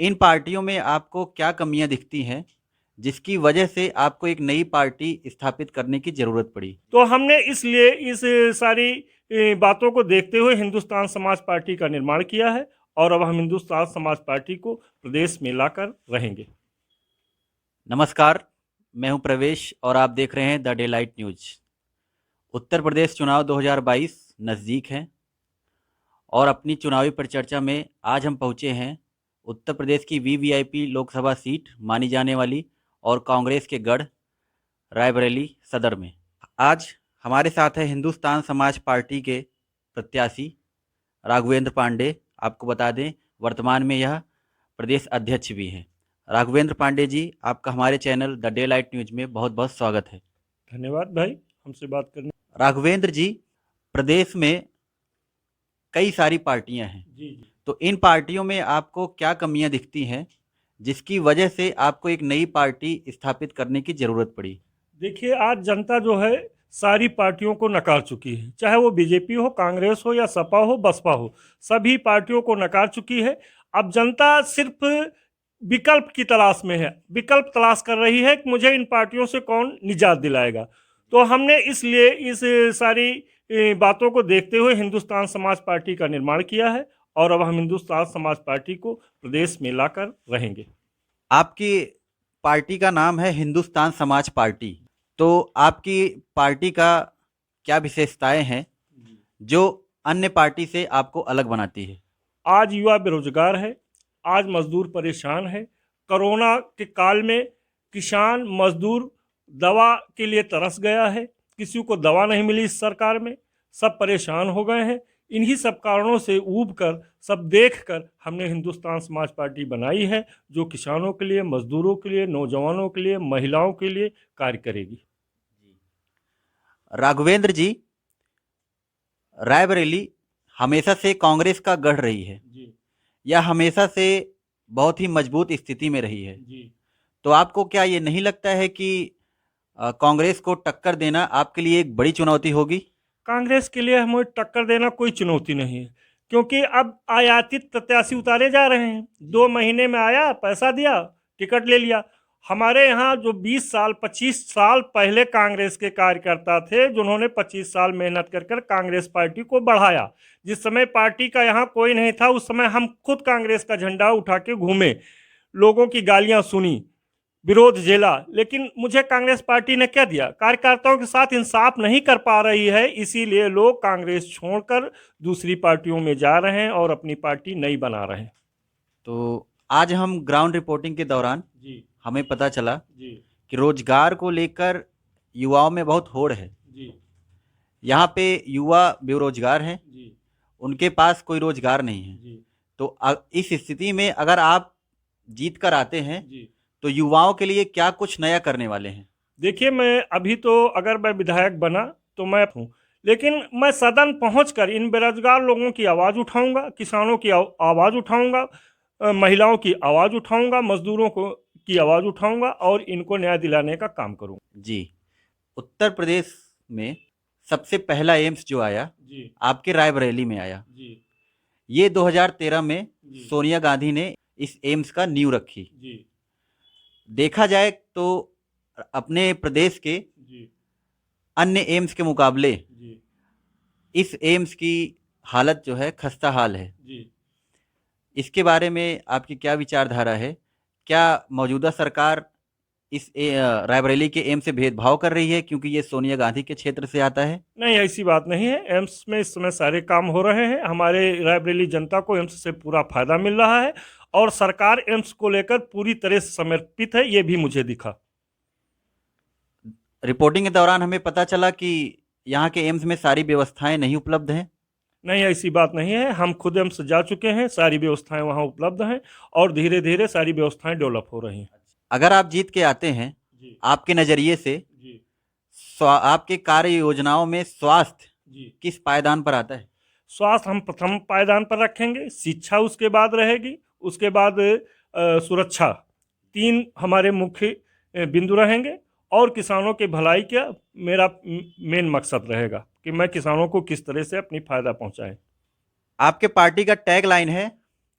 इन पार्टियों में आपको क्या कमियां दिखती हैं जिसकी वजह से आपको एक नई पार्टी स्थापित करने की जरूरत पड़ी? तो हमने इसलिए इस सारी बातों को देखते हुए हिंदुस्तान समाज पार्टी का निर्माण किया है और अब हम हिंदुस्तान समाज पार्टी को प्रदेश में लाकर रहेंगे। नमस्कार, मैं हूं प्रवेश और आप देख रहे हैं the day light news. Uttar Pradesh चुनाव 2022 नज़दीक है और अपनी चुनावी परिचर्चा में आज हम पहुंचे हैं उत्तर प्रदेश की वीवीआईपी लोकसभा सीट मानी जाने वाली और कांग्रेस के गढ़ रायबरेली सदर में। आज हमारे साथ है हिंदुस्तान समाज पार्टी के प्रत्याशी राघवेंद्र पांडे। आपको बता दें वर्तमान में यह प्रदेश अध्यक्ष भी हैं। राघवेंद्र पांडे जी, आपका हमारे channel the day light news में बहुत बहुत स्वागत है। धन्यवाद भाई, हमसे बात करने। राघवेंद्र जी, प्रदेश में कई सारी पार्टियां हैं, जी। तो इन पार्टियों में आपको क्या कमियां दिखती हैं जिसकी वजह से आपको एक नई पार्टी स्थापित करने की जरूरत पड़ी? देखिए, आज जनता जो है सारी पार्टियों को नकार चुकी है, चाहे वो बीजेपी हो, कांग्रेस हो या सपा हो, बसपा हो, सभी पार्टियों को नकार चुकी है। अब जनता सिर्फ विकल्प की तलाश में है, विकल्प तलाश कर रही है कि मुझे इन पार्टियों से कौन निजात दिलाएगा। तो हमने इसलिए इस सारी बातों को देखते हुए हिंदुस्तान समाज पार्टी का निर्माण किया है और अब हम हिंदुस्तान समाज पार्टी को प्रदेश में लाकर रहेंगे। आपकी पार्टी का नाम है हिंदुस्तान समाज पार्टी, तो आपकी पार्टी का क्या विशेषताएं हैं जो अन्य पार्टी से आपको अलग बनाती है? आज युवा बेरोजगार है, आज मजदूर परेशान है। कोरोना के काल में किसान मजदूर दवा के लिए तरस गया है, किसी को दवा नहीं मिली इस सरकार में, सब परेशान हो गए हैं। इन्हीं सब कारणों से ऊब कर, सब देख कर हमने हिंदुस्तान समाज पार्टी बनाई है, जो किसानों के लिए, मजदूरों के लिए, नौजवानों के लिए, महिलाओं के लिए कार्य करेगी। राघवेंद्र जी, रायबरेली हमेशा से कांग्रेस का गढ़ रही है, जी यह हमेशा से बहुत ही मजबूत स्थिति में रही है। जी। तो आपको क्या ये नहीं लगता है कि कांग्रेस को टक्कर देना आपके लिए एक बड़ी चुनौती होगी? कांग्रेस के लिए हमें टक्कर देना कोई चुनौती नहीं है, क्योंकि अब आयातित प्रत्याशी उतारे जा रहे हैं। 2 महीने में आया, पैसा दिया, टिकट ले लिया। हमारे यहाँ जो 20 साल 25 साल पहले कांग्रेस के कार्यकर्ता थे, जिन्होंने 25 साल मेहनत कर कर कांग्रेस पार्टी को बढ़ाया, जिस समय पार्टी का यहाँ कोई नहीं था, उस समय हम खुद कांग्रेस का झंडा उठा के घूमे, लोगों की गालियाँ सुनी, विरोध झेला, लेकिन मुझे कांग्रेस पार्टी ने क्या दिया? कार्यकर्ताओं के साथ इंसाफ नहीं कर पा रही है, इसीलिए लोग कांग्रेस छोड़कर दूसरी पार्टियों में जा रहे हैं और अपनी पार्टी नई बना रहे हैं। तो आज हम ग्राउंड रिपोर्टिंग के दौरान जी हमें पता चला जी कि रोजगार को लेकर युवाओं में बहुत होड़ है। जी यहाँ पे युवा बेरोजगार हैं, जी उनके पास कोई रोजगार नहीं है। जी तो इस स्थिति में अगर आप जीत कर आते हैं जी। तो युवाओं के लिए क्या कुछ नया करने वाले हैं? देखिए, मैं अभी तो अगर मैं विधायक बना तो मैं हूँ, लेकिन मैं सदन पहुंचकर इन बेरोजगार लोगों की आवाज़ उठाऊंगा, किसानों की आवाज़ उठाऊंगा, महिलाओं की आवाज़ उठाऊंगा, मजदूरों को की आवाज़ उठाऊंगा और इनको न्याय दिलाने का काम करूंगा। जी, उत्तर प्रदेश में सबसे पहला एम्स जो आया जी आपके रायबरेली में आया। जी ये 2013 में जी सोनिया गांधी ने इस एम्स का नींव रखी। जी देखा जाए तो अपने प्रदेश के जी अन्य एम्स के मुकाबले जी इस एम्स की हालत जो है खस्ता हाल है। जी। इसके बारे में आपकी क्या विचारधारा है? क्या मौजूदा सरकार इस रायबरेली के एम्स से भेदभाव कर रही है क्योंकि ये सोनिया गांधी के क्षेत्र से आता है? नहीं, ऐसी बात नहीं है। एम्स में इस समय सारे काम हो रहे हैं, हमारे रायबरेली जनता को एम्स से पूरा फायदा मिल रहा है और सरकार एम्स को लेकर पूरी तरह से समर्पित है, ये भी मुझे दिखा। रिपोर्टिंग के दौरान हमें पता चला कि यहाँ के एम्स में सारी व्यवस्थाएं नहीं उपलब्ध हैं। नहीं, ऐसी बात नहीं है, हम खुद एम्स जा चुके हैं, सारी व्यवस्थाएं वहाँ उपलब्ध हैं और धीरे धीरे सारी व्यवस्थाएं डेवलप हो रही हैं। अगर आप जीत के आते हैं, जी आपके नज़रिए से जी आपके कार्य योजनाओं में स्वास्थ्य जी। किस पायदान पर आता है? स्वास्थ्य हम प्रथम पायदान पर रखेंगे, शिक्षा उसके बाद रहेगी, उसके बाद सुरक्षा, 3 हमारे मुख्य बिंदु रहेंगे और किसानों की भलाई का मेरा मेन मकसद रहेगा कि मैं किसानों को किस तरह से अपनी फ़ायदा पहुंचाएं। आपके पार्टी का टैग लाइन है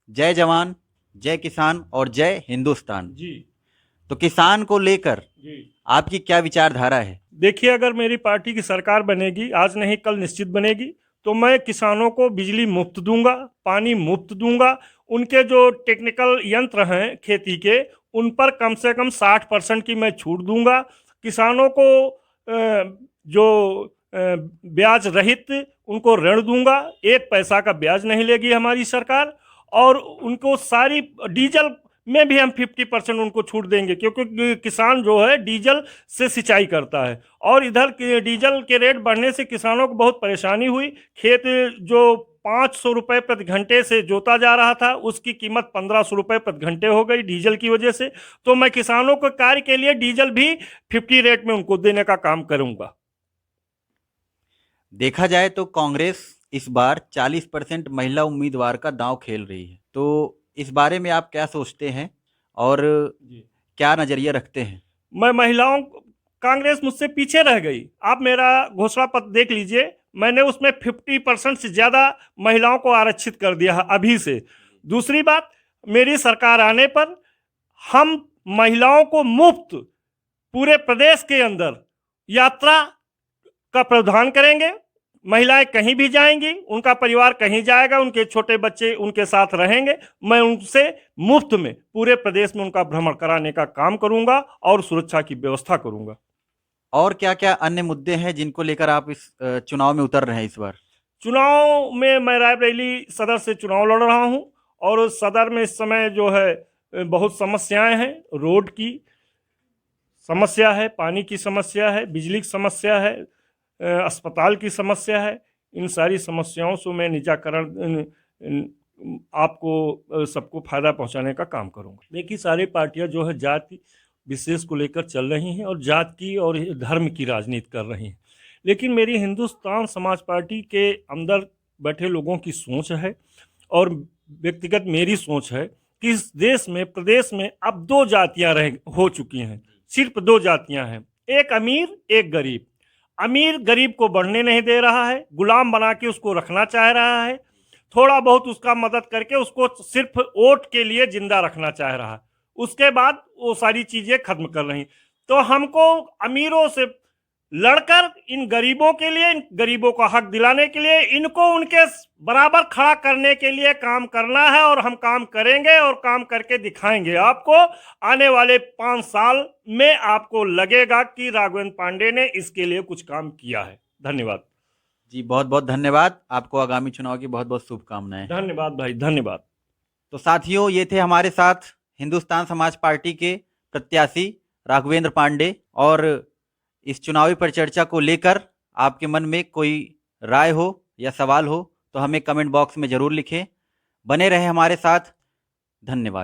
जय जवान जय किसान और जय हिंदुस्तान। जी तो किसान को लेकर जी। आपकी क्या विचारधारा है? देखिए, अगर मेरी पार्टी की सरकार बनेगी, आज नहीं कल निश्चित बनेगी, तो मैं किसानों को बिजली मुफ्त दूंगा, पानी मुफ्त दूंगा। उनके जो टेक्निकल यंत्र हैं खेती के, उन पर कम से कम 60% की मैं छूट दूंगा। किसानों को जो ब्याज रहित उनको ऋण दूंगा, 1 पैसा का ब्याज नहीं लेगी हमारी सरकार। और उनको सारी डीजल में भी हम 50% उनको छूट देंगे, क्योंकि किसान जो है डीजल से सिंचाई करता है। और इधर डीजल के रेट बढ़ने से किसानों को बहुत परेशानी हुई। खेत जो 500 रुपये प्रति घंटे से जोता जा रहा था, उसकी कीमत 1500 रुपये प्रति घंटे हो गई डीजल की वजह से। तो मैं किसानों को कार्य के लिए डीजल भी 50 रेट में उनको देने का काम करूंगा। देखा जाए तो कांग्रेस इस बार 40% महिला उम्मीदवार का दांव खेल रही है, तो इस बारे में आप क्या सोचते हैं और जी। क्या नजरिया रखते हैं? मैं महिलाओं कांग्रेस मुझसे पीछे रह गई। आप मेरा घोषणा पत्र देख लीजिए, मैंने उसमें 50% से ज़्यादा महिलाओं को आरक्षित कर दिया है अभी से। दूसरी बात, मेरी सरकार आने पर हम महिलाओं को मुफ्त पूरे प्रदेश के अंदर यात्रा का प्रावधान करेंगे। महिलाएं कहीं भी जाएंगी, उनका परिवार कहीं जाएगा, उनके छोटे बच्चे उनके साथ रहेंगे। मैं उनसे मुफ्त में पूरे प्रदेश में उनका भ्रमण कराने का काम करूंगा और सुरक्षा की व्यवस्था करूंगा। और क्या क्या अन्य मुद्दे हैं जिनको लेकर आप इस चुनाव में उतर रहे हैं इस बार? चुनाव में मैं रायबरेली सदर से चुनाव लड़ रहा हूं, और सदर में इस समय जो है बहुत समस्याएं हैं। रोड की समस्या है, पानी की समस्या है, बिजली की समस्या है, अस्पताल की समस्या है। इन सारी समस्याओं से मैं निजाकरण आपको सबको फायदा पहुंचाने का काम करूंगा। देखिए, सारी पार्टियां जो है जाति विशेष को लेकर चल रही हैं और जात की और धर्म की राजनीति कर रही हैं। लेकिन मेरी हिंदुस्तान समाज पार्टी के अंदर बैठे लोगों की सोच है, और व्यक्तिगत मेरी सोच है कि इस देश में, प्रदेश में अब 2 जातियां हो चुकी हैं। सिर्फ 2 जातियां हैं, एक अमीर एक गरीब। अमीर गरीब को बढ़ने नहीं दे रहा है, गुलाम बना के उसको रखना चाह रहा है, थोड़ा बहुत उसका मदद करके उसको सिर्फ वोट के लिए जिंदा रखना चाह रहा है। उसके बाद वो सारी चीजें खत्म कर रही। तो हमको अमीरों से लड़कर इन गरीबों के लिए, इन गरीबों का हक दिलाने के लिए, इनको उनके बराबर खड़ा करने के लिए काम करना है। और हम काम करेंगे और काम करके दिखाएंगे आपको। आने वाले 5 साल में आपको लगेगा कि राघवेंद्र पांडे ने इसके लिए कुछ काम किया है। धन्यवाद जी, बहुत बहुत धन्यवाद। आपको आगामी चुनाव की बहुत बहुत शुभकामनाएं। धन्यवाद भाई, धन्यवाद। तो साथियों, ये थे हमारे साथ हिंदुस्तान समाज पार्टी के प्रत्याशी राघवेंद्र पांडे। और इस चुनावी परिचर्चा को लेकर आपके मन में कोई राय हो या सवाल हो तो हमें कमेंट बॉक्स में ज़रूर लिखें। बने रहे हमारे साथ। धन्यवाद।